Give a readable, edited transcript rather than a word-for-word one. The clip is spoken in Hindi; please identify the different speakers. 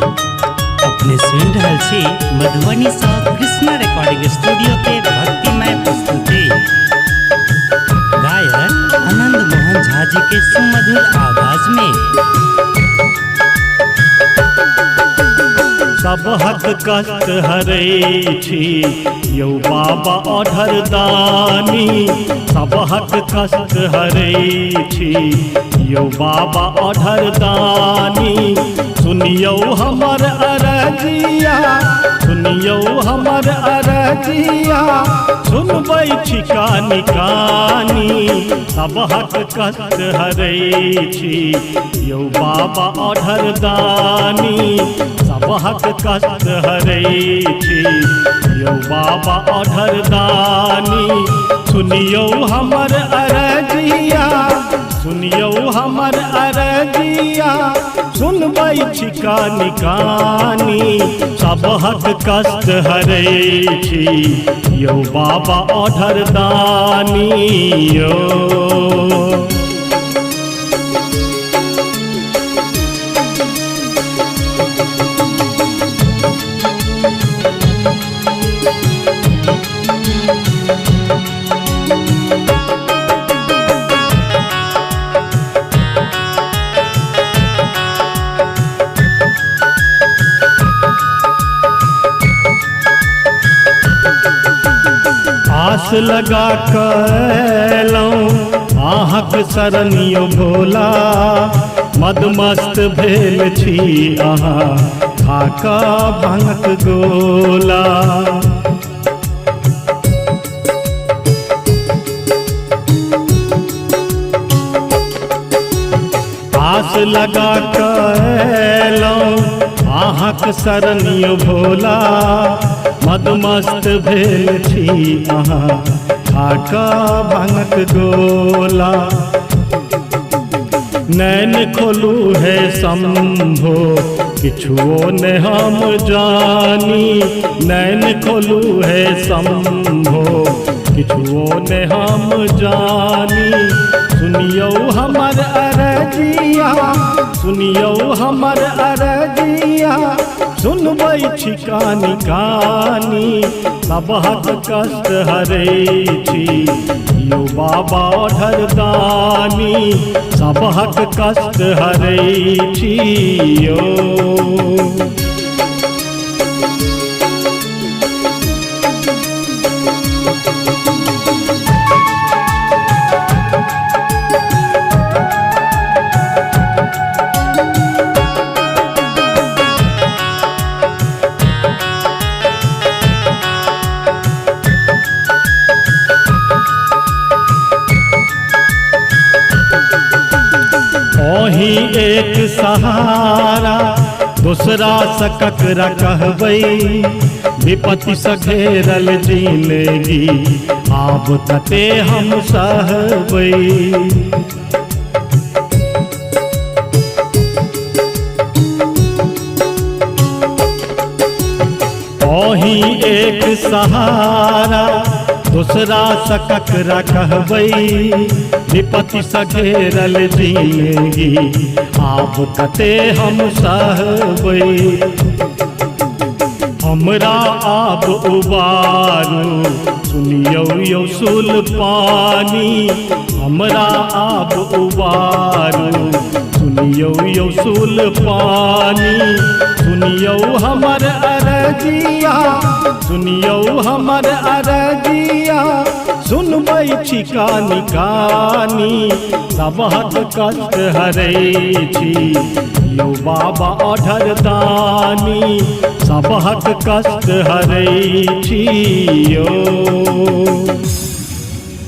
Speaker 1: अपने सुन रहल छी Madhubani south Krishna recording studio के भक्तिमय प्रस्तुति गायक आनंद मोहन झा जी के सुमधुर आवाज में।
Speaker 2: सब हक कष्ट हरै छी यौ बाबा अढ़र दानी, सब हक कष्ट हरै छी यौ बाबा अढ़र दानी। सुनियौ हमर अरजिया, सुनियौ हमर अरजिया, सुनबै छी कानी कानी। सब हक कष्ट हरै छी यौ बाबा अढ़र दानी, सब हक कष्ट हरै छी यौ बाबा अढ़र दानी। सुनियौ हमर अरजिया, सुनियौ हमर अरजिया, सुनबै छी कानी कानी। सब हक कष्ट हरै छी यौ बाबा अढ़र दानी यौ। आस लगा कलौं अहाँक शरण यौ भोला, मदमस्त भेल छी अहाँ खाका भांगक गोला। आस लगा कलौं अहाँक शरण यौ भोला, मदमस्त भेल छी अहाँ खाका भांगक गोला। नैन खोलू है शंभो किछुओ ने हम जानी, नैन खोलू है शंभो किछुओ ने हम जानी। सुनियौ हमर अरजिया, सुनियौ हमर अरजिया, सुनबै छी कानी कानी। सब हक कष्ट हरै छी यौ बाबा अढ़र दानी, सब हक कष्ट हरै छी यौ। ओही एक सहारा दूसरा स ककरा कहबै, विपत्ति स घेरल जिंदगी आब कते हम सहबै। ओही एक सहारा दूसरा स ककरा कहबै, विपत्ति स घेरल जिंदगी आब कते हम सहबै। हमरा आब उबारू सुनियौ यौ सुल्पानी, हमरा आब उबारू सुनियौ यौ सुल्पानी। सुनियौ हमर अरजिया, सुनियौ हमर अरजिया, सुनबै छी कानी कानी। सब हक कष्ट हरै छी यौ बाबा अढ़र दानी, सब हक कष्ट हरै छी यौ।